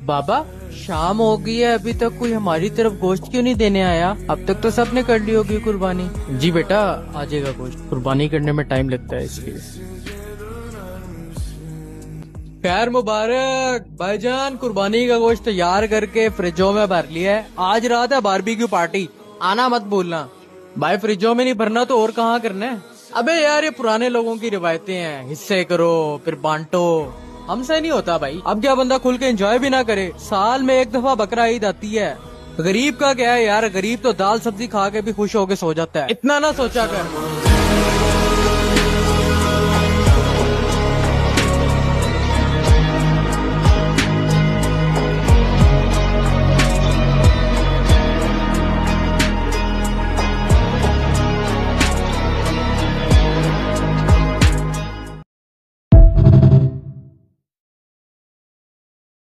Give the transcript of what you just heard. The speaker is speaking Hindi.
बाबा शाम हो गई है, अभी तक कोई हमारी तरफ गोश्त क्यों नहीं देने आया? अब तक तो सबने कर ली होगी कुर्बानी। जी बेटा, आ जाएगा गोश्त, कुर्बानी करने में टाइम लगता है इसलिए। खैर मुबारक भाईजान, कुर्बानी का गोश्त तैयार करके फ्रिजों में भर लिया है। आज रात है बारबेक्यू पार्टी, आना मत भूलना। भाई फ्रिजों में नहीं भरना तो और कहाँ करना है? अबे यार ये पुराने लोगों की रिवायतें हैं, हिस्से करो फिर बांटो, हमसे नहीं होता भाई। अब क्या बंदा खुल के एंजॉय भी ना करे? साल में एक दफा बकरा ईद आती है, गरीब का क्या है यार, गरीब तो दाल सब्जी खा के भी खुश होके सो जाता है। इतना ना सोचा कर।